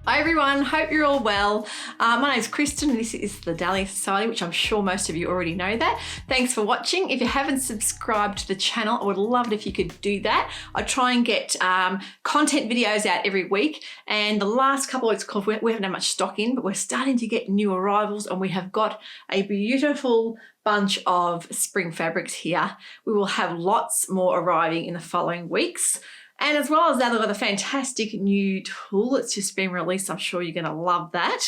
Hi everyone, hope you're all well. My name's Kristen and this is the Dahlia Sewciety, which I'm sure most of you already know that. Thanks for watching. If you haven't subscribed to the channel, I would love it if you could do that. I try and get content videos out every week, and the last couple of weeks, we haven't had much stock in, but we're starting to get new arrivals and we have got a beautiful bunch of spring fabrics here. We will have lots more arriving in the following weeks. And as well as that, I've got a fantastic new tool that's just been released. I'm sure you're going to love that.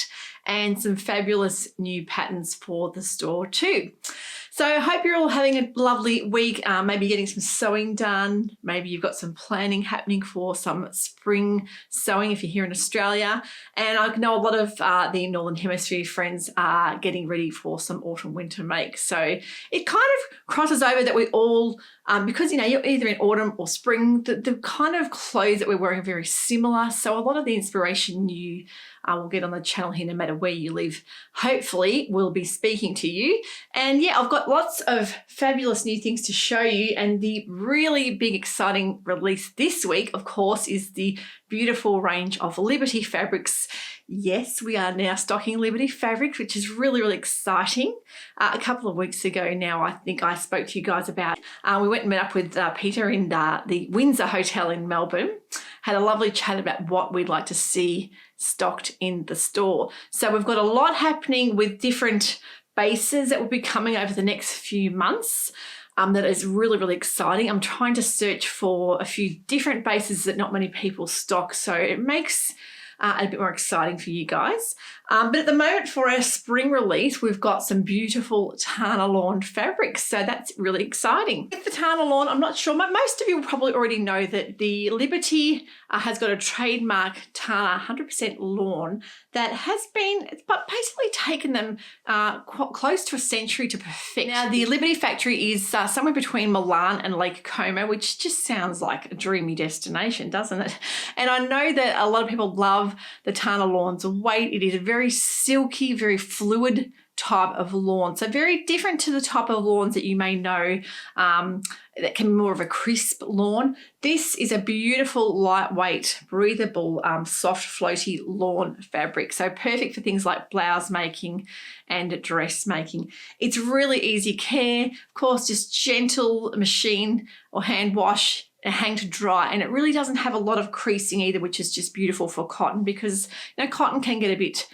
And some fabulous new patterns for the store too. So I hope you're all having a lovely week, maybe getting some sewing done. Maybe you've got some planning happening for some spring sewing if you're here in Australia. And I know a lot of the Northern Hemisphere friends are getting ready for some autumn winter make. So it kind of crosses over that we all, because you're either in autumn or spring, the kind of clothes that we're wearing are very similar. So a lot of the inspiration you will get on the channel here, no matter where you live, hopefully will be speaking to you. And yeah, I've got lots of fabulous new things to show you. And the really big exciting release this week, of course, is the beautiful range of Liberty fabrics. Yes, we are now stocking Liberty fabrics, which is really, really exciting. A couple of weeks ago now, I think I spoke to you guys about, we went and met up with Peter in the Windsor Hotel in Melbourne, had a lovely chat about what we'd like to see stocked in the store. So we've got a lot happening with different bases that will be coming over the next few months. That is really, really exciting. I'm trying to search for a few different bases that not many people stock, so it makes a bit more exciting for you guys. But at the moment for our spring release, we've got some beautiful Tana lawn fabrics. So that's really exciting. With the Tana lawn, I'm not sure, but most of you will probably already know that the Liberty has got a trademark Tana 100% lawn that has been, but basically taken them close to a century to perfect. Now the Liberty factory is somewhere between Milan and Lake Como, which just sounds like a dreamy destination, doesn't it? And I know that a lot of people love the Tana lawn's weight. It is a very silky, very fluid type of lawn. So very different to the type of lawns that you may know that can be more of a crisp lawn. This is a beautiful, lightweight, breathable, soft, floaty lawn fabric. So perfect for things like blouse making and dress making. It's really easy care. Of course, just gentle machine or hand wash and hang to dry, and it really doesn't have a lot of creasing either, which is just beautiful for cotton, because cotton can get a bit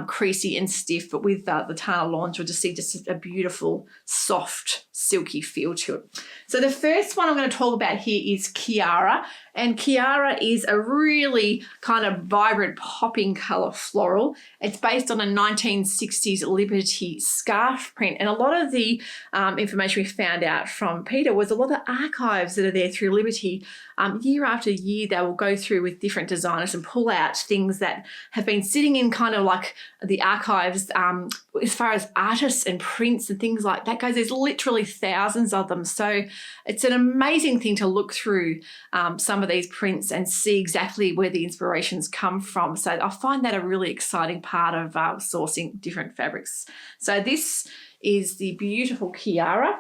creasy and stiff, but with the Tana lawns you'll just see just a beautiful soft silky feel to it. So the first one I'm going to talk about here is Kiara, and Kiara is a really kind of vibrant popping colour floral. It's based on a 1960s Liberty scarf print, and a lot of the information we found out from Peter was a lot of archives that are there through Liberty. Year after year they will go through with different designers and pull out things that have been sitting in kind of like the archives as far as artists and prints and things like that goes. There's literally thousands of them, so it's an amazing thing to look through some of these prints and see exactly where the inspirations come from. So I find that a really exciting part of sourcing different fabrics. So this is the beautiful Kiara.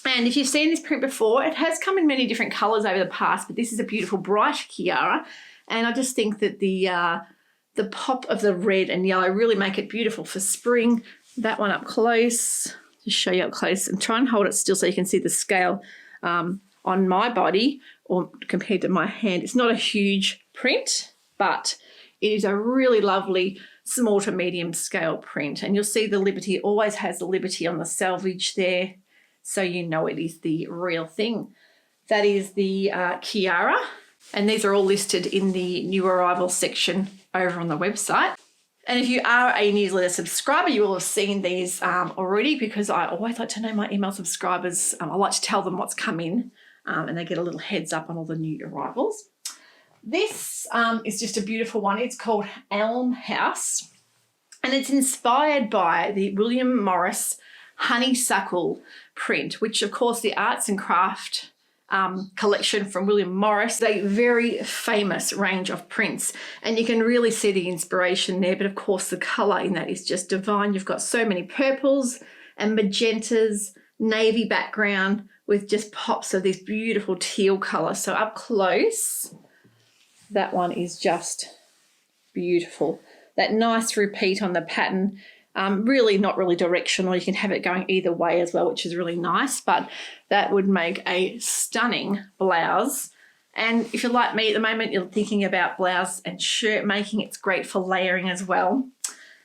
And if you've seen this print before, it has come in many different colours over the past, but this is a beautiful bright Kiara. And I just think that the pop of the red and yellow really make it beautiful for spring. That one up close, just show you up close and try and hold it still so you can see the scale on my body or compared to my hand. It's not a huge print, but it is a really lovely small to medium scale print. And you'll see the Liberty always has the Liberty on the selvage there, so you know it is the real thing. That is the Kiara, and these are all listed in the new arrival section over on the website. And if you are a newsletter subscriber, you will have seen these already, because I always like to know my email subscribers. I like to tell them what's come in, and they get a little heads up on all the new arrivals. This is just a beautiful one. It's called Elm House, and it's inspired by the William Morris honeysuckle print, which of course the arts and craft collection from William Morris, a very famous range of prints, and you can really see the inspiration there. But of course the colour in that is just divine. You've got so many purples and magentas, navy background with just pops of this beautiful teal colour. So up close, that one is just beautiful. That nice repeat on the pattern, really not really directional. You can have it going either way as well, which is really nice, but that would make a stunning blouse. And if you're like me at the moment, you're thinking about blouse and shirt making, it's great for layering as well.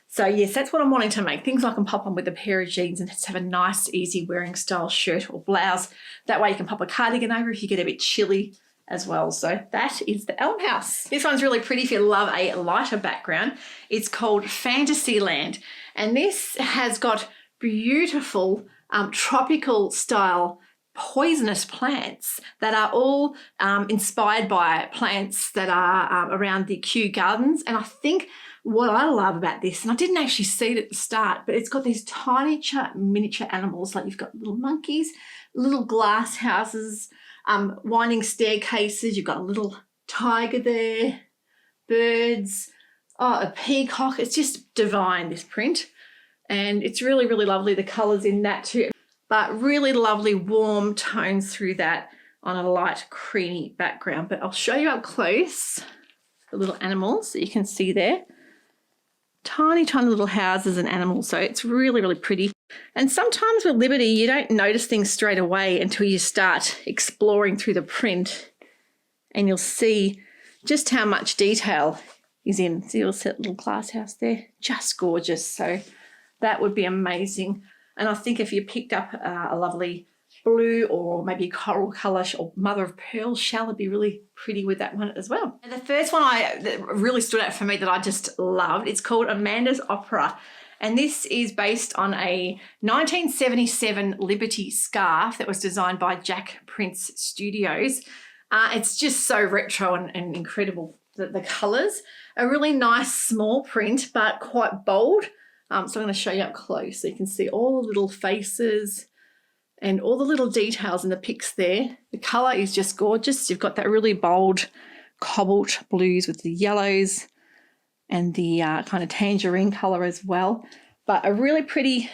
So yes, that's what I'm wanting to make. Things I can pop on with a pair of jeans and just have a nice, easy wearing style shirt or blouse. That way you can pop a cardigan over if you get a bit chilly as well. So that is the Elm House. This one's really pretty if you love a lighter background. It's called Fantasyland. And this has got beautiful tropical style poisonous plants that are all inspired by plants that are around the Kew Gardens. And I think what I love about this, and I didn't actually see it at the start, but it's got these tiny miniature animals, like you've got little monkeys, little glass houses, winding staircases, you've got a little tiger there, birds, a peacock. It's just divine, this print. And it's really, really lovely, the colours in that too. But really lovely warm tones through that on a light creamy background. But I'll show you up close the little animals that you can see there. Tiny, tiny little houses and animals. So it's really, really pretty. And sometimes with Liberty, you don't notice things straight away until you start exploring through the print, and you'll see just how much detail is in. See, you'll see that little glass house there, just gorgeous. So that would be amazing. And I think if you picked up a lovely blue or maybe a coral colour or mother of pearl shell, it'd be really pretty with that one as well. And the first one that really stood out for me that I just loved, it's called Amanda's Opera. And this is based on a 1977 Liberty scarf that was designed by Jack Prince Studios. It's just so retro and incredible. The colours, a really nice small print, but quite bold. So I'm going to show you up close so you can see all the little faces and all the little details in the pics there. The colour is just gorgeous. You've got that really bold cobalt blues with the yellows and the kind of tangerine colour as well. But a really pretty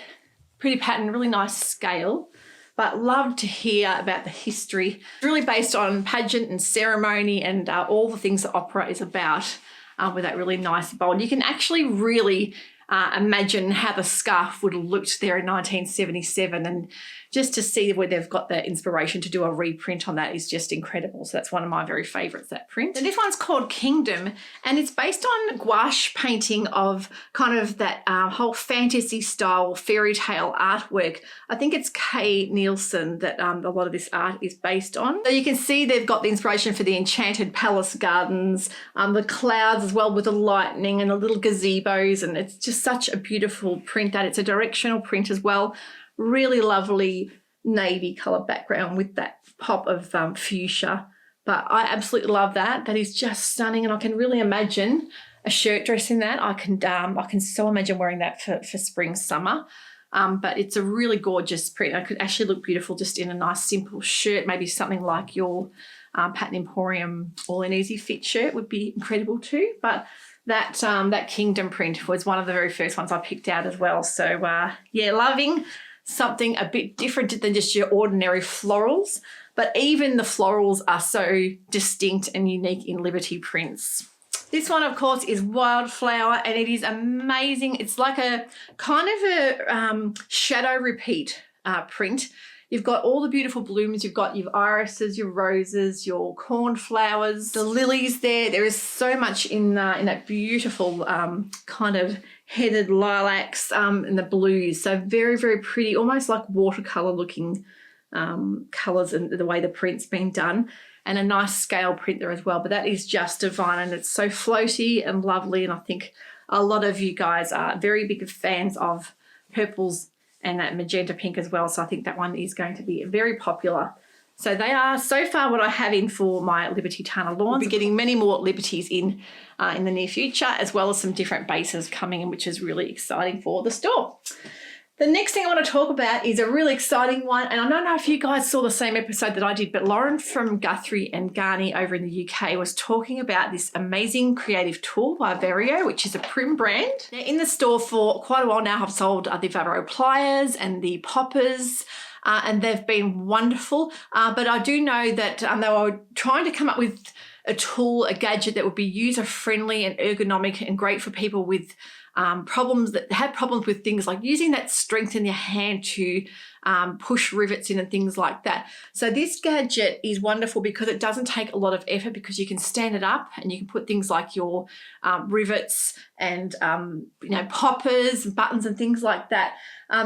pattern, really nice scale. But love to hear about the history. It's really based on pageant and ceremony and all the things that opera is about with that really nice bold. You can actually really imagine how the scarf would have looked there in 1977, and just to see where they've got the inspiration to do a reprint on that is just incredible. So that's one of my very favourites, that print. And this one's called Kingdom, and it's based on gouache painting of kind of that whole fantasy style fairy tale artwork. I think it's Kay Nielsen that a lot of this art is based on. So you can see they've got the inspiration for the Enchanted Palace gardens, the clouds as well with the lightning and the little gazebos, and it's just such a beautiful print that it's a directional print as well. Really lovely navy colour background with that pop of fuchsia. But I absolutely love that. That is just stunning, and I can really imagine a shirt dress in that. I can so imagine wearing that for spring, summer. But it's a really gorgeous print. It could actually look beautiful just in a nice simple shirt, maybe something like your Pattern Emporium all-in-easy fit shirt would be incredible too. But that Kingdom print was one of the very first ones I picked out as well. So yeah, loving something a bit different than just your ordinary florals, but even the florals are so distinct and unique in Liberty prints. This one, of course, is Wildflower, and it is amazing. It's like a kind of a shadow repeat print. You've got all the beautiful blooms. You've got your irises, your roses, your cornflowers, the lilies there. There is so much in that beautiful kind of headed lilacs and the blues. So very, very pretty, almost like watercolour looking colours and the way the print's been done. And a nice scale print there as well. But that is just divine, and it's so floaty and lovely. And I think a lot of you guys are very big fans of purples and that magenta pink as well. So I think that one is going to be very popular. So they are so far what I have in for my Liberty Tana lawns. We'll be getting many more Liberties in the near future, as well as some different bases coming in, which is really exciting for the store. The next thing I want to talk about is a really exciting one, and I don't know if you guys saw the same episode that I did, but Lauren from Guthrie and Garney over in the UK was talking about this amazing creative tool by Vario, which is a Prim brand. Now, in the store for quite a while now, I've sold the Vario pliers and the poppers, and they've been wonderful. But I do know that they were trying to come up with a tool, a gadget that would be user friendly and ergonomic and great for people with problems that have problems with things like using that strength in your hand to push rivets in and things like that. So this gadget is wonderful because it doesn't take a lot of effort, because you can stand it up and you can put things like your rivets and poppers and buttons and things like that.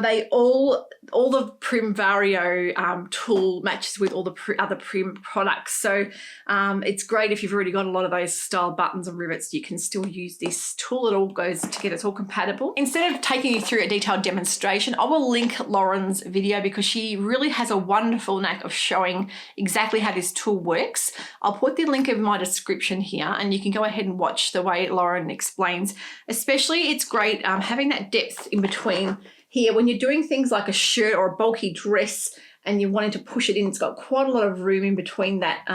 They all the Prim Vario tool matches with all the other Prim products. So it's great if you've already got a lot of those style buttons and rivets. You can still use this tool. It all goes together. It's all compatible. Instead of taking you through a detailed demonstration, I will link Lauren's video because she really has a wonderful knack of showing exactly how this tool works. I'll put the link in my description here and you can go ahead and watch the way Lauren explains. Especially it's great having that depth in between here when you're doing things like a shirt or a bulky dress and you're wanting to push it in. It's got quite a lot of room in between that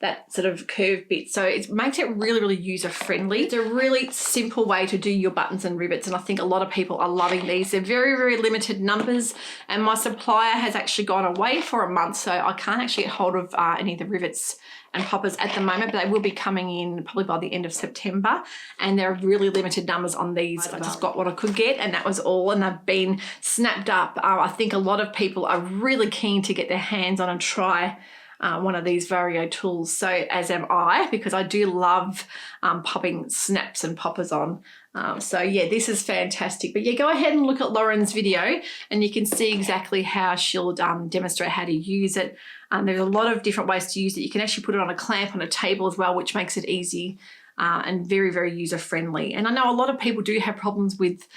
that sort of curved bit. So it makes it really, really user friendly. It's a really simple way to do your buttons and rivets. And I think a lot of people are loving these. They're very, very limited numbers. And my supplier has actually gone away for a month. So I can't actually get hold of any of the rivets and poppers at the moment, but they will be coming in probably by the end of September. And there are really limited numbers on these. I just got what I could get and that was all. And they've been snapped up. I think a lot of people are really keen to get their hands on and try one of these Vario tools. So as am I, because I do love popping snaps and poppers on. So yeah, this is fantastic. But yeah, go ahead and look at Lauren's video and you can see exactly how she'll demonstrate how to use it. There's a lot of different ways to use it. You can actually put it on a clamp on a table as well, which makes it easy and very, very user friendly. And I know a lot of people do have problems with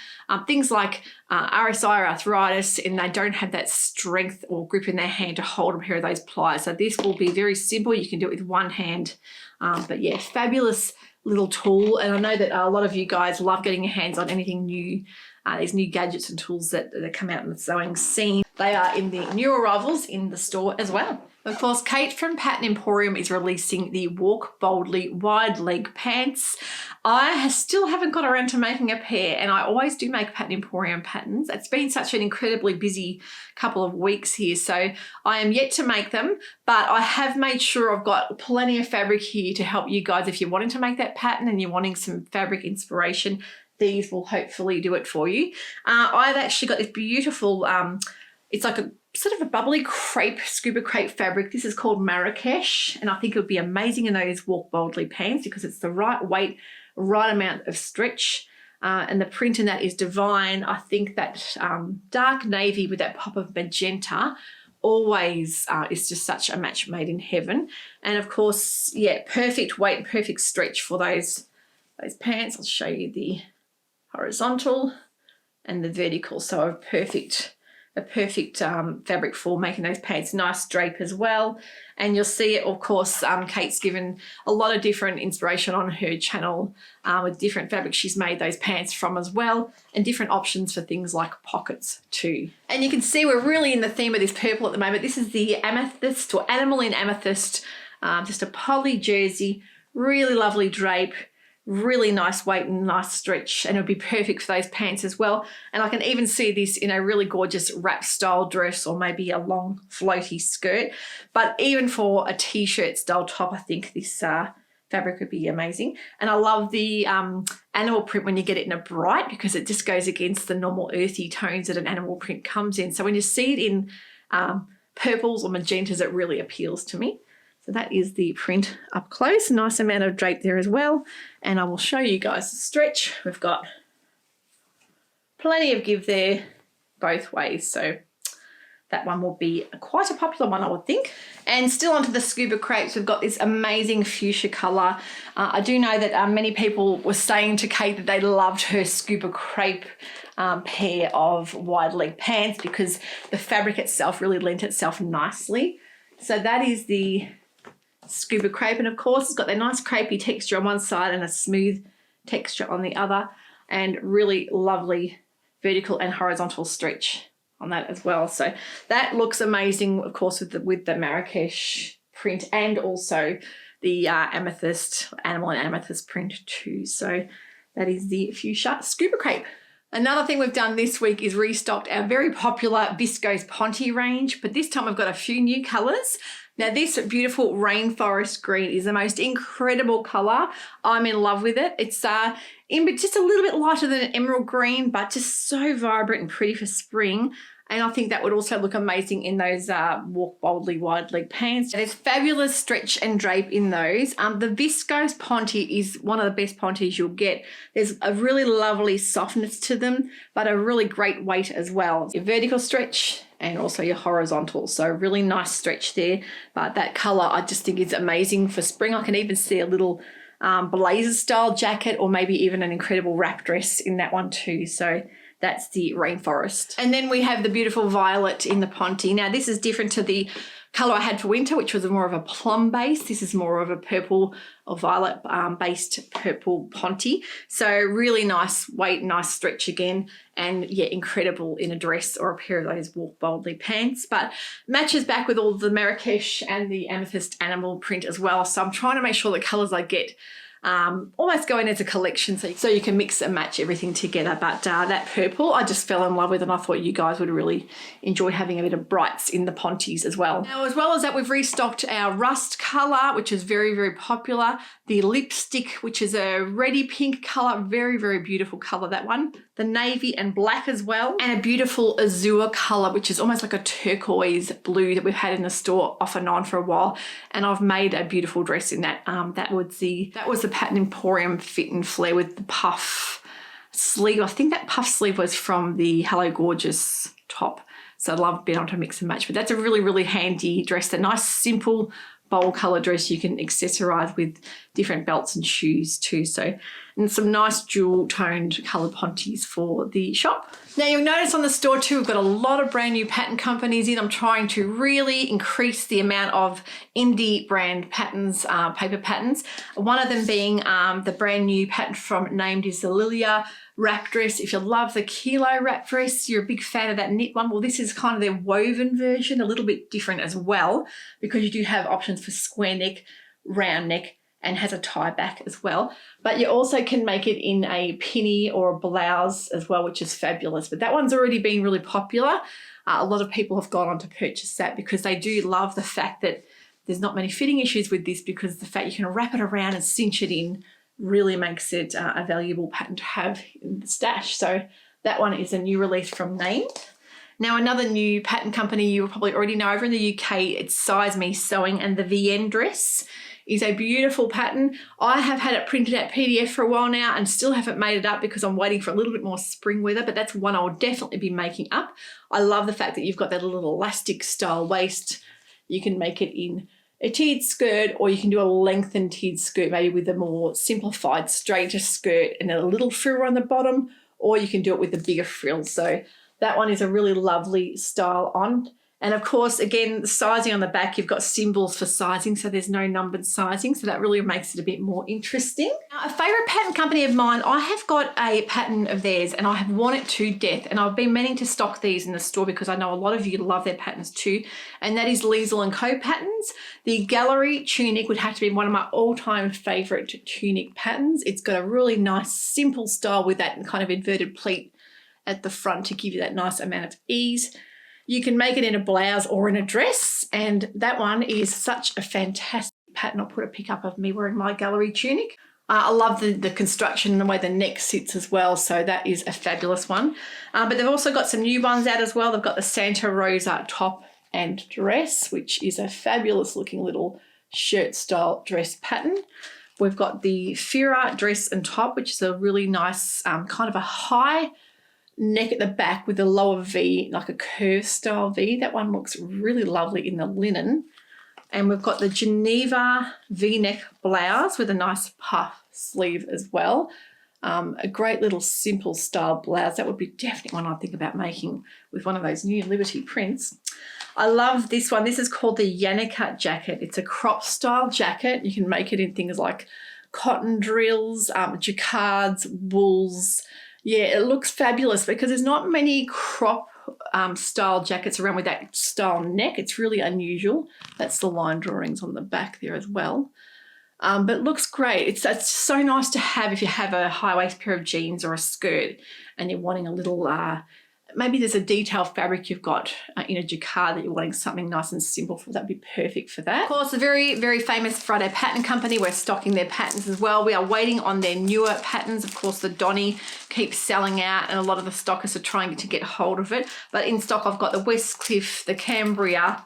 things like RSI or arthritis, and they don't have that strength or grip in their hand to hold a pair of those pliers. So this will be very simple. You can do it with one hand. But yeah, fabulous little tool. And I know that a lot of you guys love getting your hands on anything new, these new gadgets and tools that come out in the sewing scene. They are in the new arrivals in the store as well. Of course, Kate from Pattern Emporium is releasing the Walk Boldly wide leg pants. I still haven't got around to making a pair, and I always do make Pattern Emporium patterns. It's been such an incredibly busy couple of weeks here, so I am yet to make them, but I have made sure I've got plenty of fabric here to help you guys if you're wanting to make that pattern and you're wanting some fabric inspiration. These will hopefully do it for you. I've actually got this beautiful, it's like a sort of a bubbly crepe, scuba crepe fabric. This is called Marrakesh, and I think it would be amazing in those Walk Boldly pants because it's the right weight, right amount of stretch, and the print in that is divine. I think that dark navy with that pop of magenta always is just such a match made in heaven. And of course, yeah, perfect weight, perfect stretch for those pants. I'll show you the horizontal and the vertical, so a perfect fabric for making those pants. Nice drape as well. And you'll see it, of course, Kate's given a lot of different inspiration on her channel with different fabrics she's made those pants from as well, and different options for things like pockets too. And you can see we're really in the theme of this purple at the moment. This is the amethyst, or animal in amethyst, just a poly jersey, really lovely drape, really nice weight and nice stretch, and it'll be perfect for those pants as well. And I can even see this in a really gorgeous wrap style dress or maybe a long floaty skirt. But even for a t-shirt style top, I think this fabric would be amazing. And I love the animal print when you get it in a bright, because it just goes against the normal earthy tones that an animal print comes in. So when you see it in purples or magentas, it really appeals to me. So that is the print up close. Nice amount of drape there as well. And I will show you guys the stretch. We've got plenty of give there both ways. So that one will be quite a popular one, I would think. And still onto the scuba crepes, we've got this amazing fuchsia colour. I do know that many people were saying to Kate that they loved her scuba crepe pair of wide leg pants because the fabric itself really lent itself nicely. So that is the scuba crepe, and of course it's got that nice crepey texture on one side and a smooth texture on the other, and really lovely vertical and horizontal stretch on that as well. So that looks amazing, of course, with the Marrakesh print and also the amethyst, animal and amethyst print too. So that is the fuchsia scuba crepe. Another thing we've done this week is restocked our very popular Viscose Ponte range, but this time we've got a few new colours. Now this beautiful rainforest green is the most incredible colour. I'm in love with it. It's just a little bit lighter than an emerald green, but just so vibrant and pretty for spring. And I think that would also look amazing in those Walk Boldly wide leg pants. There's fabulous stretch and drape in those. The viscose ponte is one of the best pontes you'll get. There's a really lovely softness to them, but a really great weight as well. Your vertical stretch and also your horizontal. So really nice stretch there. But that colour I just think is amazing for spring. I can even see a little blazer style jacket or maybe even an incredible wrap dress in that one too. So that's the rainforest. And then we have the beautiful violet in the ponte. Now this is different to the colour I had for winter, which was more of a plum base. This is more of a purple or violet based purple ponte. So really nice weight, nice stretch again, and yeah, incredible in a dress or a pair of those Walk Boldly pants. But matches back with all the Marrakesh and the amethyst animal print as well. So I'm trying to make sure the colours I get almost go in as a collection so you can mix and match everything together. But that purple I just fell in love with, and I thought you guys would really enjoy having a bit of brights in the pontes as well. Now as well as that, we've restocked our rust colour, which is very, very popular. The lipstick, which is a reddy pink colour, very, very beautiful colour, that one. The navy and black as well, and a beautiful azure colour, which is almost like a turquoise blue that we've had in the store off and on for a while. And I've made a beautiful dress in that. That was the pattern Emporium fit and flare with the puff sleeve. I think that puff sleeve was from the Hello Gorgeous top. So I love being able to mix and match. But that's a really, really handy dress. A nice, simple, bold colour dress you can accessorise with different belts and shoes too. So, and some nice jewel toned coloured pontes for the shop. Now you'll notice on the store too, we've got a lot of brand new pattern companies in. I'm trying to really increase the amount of indie brand patterns, paper patterns. One of them being the brand new pattern from Named is the Lilia wrap dress. If you love the kilo wrap dress, you're a big fan of that knit one. Well, this is kind of their woven version, a little bit different as well, because you do have options for square neck, round neck, and has a tie back as well. But you also can make it in a pinny or a blouse as well, which is fabulous. But that one's already been really popular. A lot of people have gone on to purchase that because they do love the fact that there's not many fitting issues with this, because the fact you can wrap it around and cinch it in really makes it a valuable pattern to have in the stash. So that one is a new release from Named. Now another new pattern company you will probably already know over in the UK, it's Size Me Sewing, and the Vienne dress is a beautiful pattern. I have had it printed out PDF for a while now and still haven't made it up because I'm waiting for a little bit more spring weather, but that's one I'll definitely be making up. I love the fact that you've got that little elastic style waist. You can make it in a tiered skirt, or you can do a lengthened tiered skirt, maybe with a more simplified straighter skirt and a little frill on the bottom, or you can do it with a bigger frill. So that one is a really lovely style on. And of course, again, the sizing on the back, you've got symbols for sizing, so there's no numbered sizing, so that really makes it a bit more interesting. Now, a favourite pattern company of mine, I have got a pattern of theirs and I have worn it to death, and I've been meaning to stock these in the store because I know a lot of you love their patterns too, and that is Liesel Co patterns. The gallery tunic would have to be one of my all-time favourite tunic patterns. It's got a really nice, simple style with that kind of inverted pleat at the front to give you that nice amount of ease. You can make it in a blouse or in a dress, and that one is such a fantastic pattern. I'll put a pic up of me wearing my gallery tunic. I love the construction and the way the neck sits as well, so that is a fabulous one. But they've also got some new ones out as well. They've got the Santa Rosa top and dress, which is a fabulous looking little shirt style dress pattern. We've got the Fira dress and top, which is a really nice kind of a high neck at the back with a lower V, like a curve style V. That one looks really lovely in the linen. And we've got the Geneva V-neck blouse with a nice puff sleeve as well. A great little simple style blouse. That would be definitely one I'd think about making with one of those new Liberty prints. I love this one. This is called the Yannicka jacket. It's a crop style jacket. You can make it in things like cotton drills, jacquards, wools. Yeah, it looks fabulous because there's not many crop style jackets around with that style neck. It's really unusual. That's the line drawings on the back there as well. But it looks great. It's so nice to have if you have a high waist pair of jeans or a skirt and you're wanting a little maybe there's a detailed fabric you've got in a jacquard that you're wanting something nice and simple for, that'd be perfect for that. Of course, the very, very famous Friday Pattern Company, we're stocking their patterns as well. We are waiting on their newer patterns. Of course, the Donny keeps selling out and a lot of the stockists are trying to get hold of it. But in stock, I've got the Westcliff, the Cambria,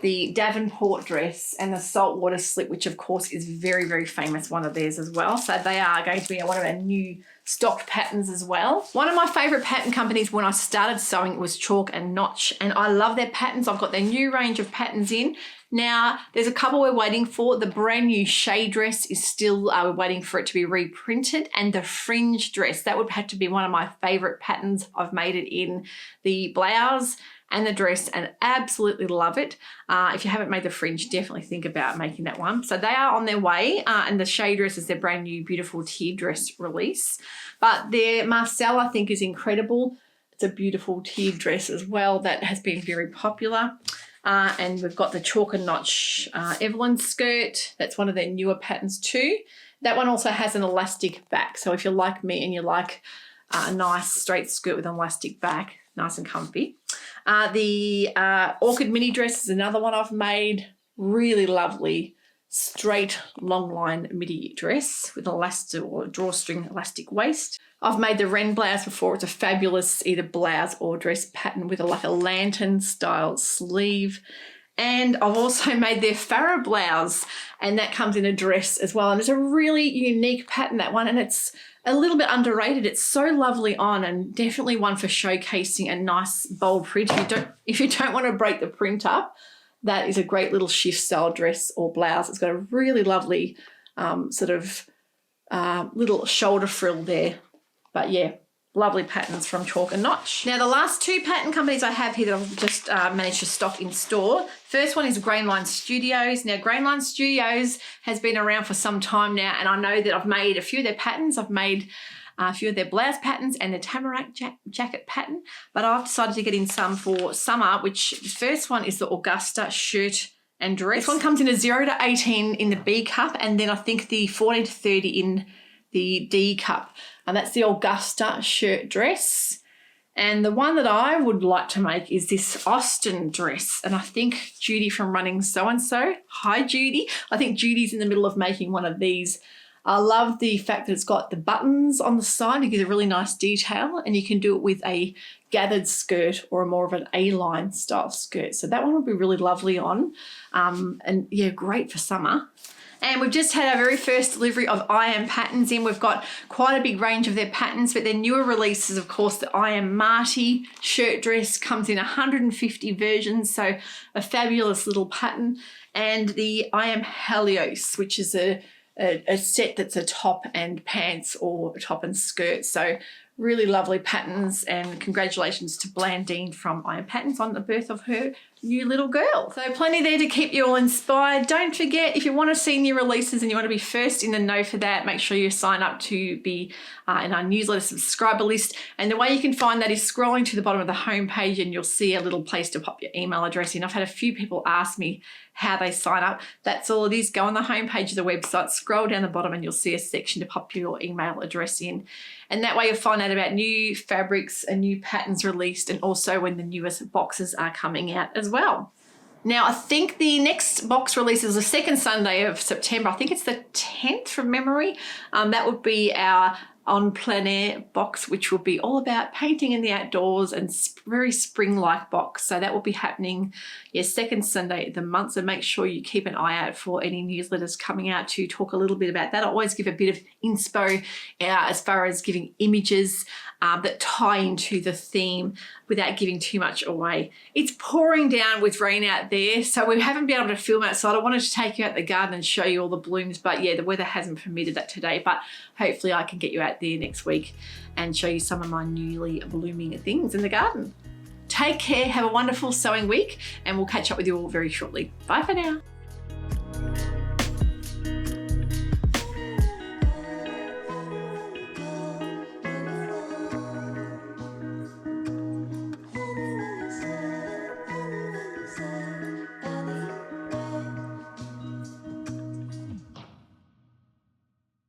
the Davenport dress, and the Saltwater Slip, which of course is very, very famous, one of theirs as well. So they are going to be one of our new stocked patterns as well. One of my favorite pattern companies when I started sewing was Chalk and Notch, and I love their patterns. I've got their new range of patterns in. Now, there's a couple we're waiting for. The brand new shade dress is still, we're waiting for it to be reprinted, and the fringe dress, that would have to be one of my favorite patterns. I've made it in the blouse and the dress and absolutely love it. If you haven't made the fringe, definitely think about making that one. So they are on their way, and the shade dress is their brand new beautiful tiered dress release. But their Marcel, I think, is incredible. It's a beautiful tiered dress as well that has been very popular. And we've got the Chalk and Notch Evelyn skirt. That's one of their newer patterns too. That one also has an elastic back. So if you're like me and you like a nice straight skirt with an elastic back, nice and comfy. The Orchid mini dress is another one I've made. Really lovely, straight, long line midi dress with an elastic or drawstring elastic waist. I've made the Wren blouse before. It's a fabulous either blouse or dress pattern with like a lantern style sleeve. And I've also made their Farrah blouse, and that comes in a dress as well. And it's a really unique pattern, that one, and it's a little bit underrated. It's so lovely on, and definitely one for showcasing a nice bold print. If you don't want to break the print up, that is a great little shift style dress or blouse. It's got a really lovely little shoulder frill there. But yeah, lovely patterns from Chalk and Notch. Now, the last two pattern companies I have here that I've just managed to stock in store. First one is Grainline Studios. Now, Grainline Studios has been around for some time now, and I know that I've made a few of their patterns. I've made a few of their blouse patterns and their tamarack jacket pattern, but I've decided to get in some for summer, which the first one is the Augusta shirt and dress. This one comes in a 0 to 18 in the B cup, and then I think the 14 to 30 in the D cup. And that's the Augusta shirt dress. And the one that I would like to make is this Austin dress. And I think Judy from Running So-and-So, hi Judy. I think Judy's in the middle of making one of these. I love the fact that it's got the buttons on the side to give a really nice detail, and you can do it with a gathered skirt or more of an A-line style skirt. So that one would be really lovely on, and yeah, great for summer. And we've just had our very first delivery of I Am patterns in. We've got quite a big range of their patterns, but their newer releases, of course, the I Am Marty shirt dress comes in 150 versions, so a fabulous little pattern. And the I Am Helios, which is a set that's a top and pants or a top and skirt. So really lovely patterns, and congratulations to Blandine from I Am Patterns on the birth of her new little girl. So plenty there to keep you all inspired. Don't forget, if you want to see new releases and you want to be first in the know for that, make sure you sign up to be in our newsletter subscriber list. And the way you can find that is scrolling to the bottom of the homepage, and you'll see a little place to pop your email address in. I've had a few people ask me how they sign up. That's all it is. Go on the homepage of the website, scroll down the bottom, and you'll see a section to pop your email address in. And that way you'll find out about new fabrics and new patterns released, and also when the newest boxes are coming out as well. Now, I think the next box release is the second Sunday of September. I think it's the 10th from memory. That would be our On Plein Air box, which will be all about painting in the outdoors, and very spring-like box. So that will be happening, second Sunday of the month. So make sure you keep an eye out for any newsletters coming out to talk a little bit about that. I always give a bit of inspo as far as giving images that tie into the theme without giving too much away. It's pouring down with rain out there, so we haven't been able to film outside. I wanted to take you out the garden and show you all the blooms, but yeah, the weather hasn't permitted that today, but hopefully I can get you out there next week and show you some of my newly blooming things in the garden. Take care, have a wonderful sewing week, and we'll catch up with you all very shortly. Bye for now.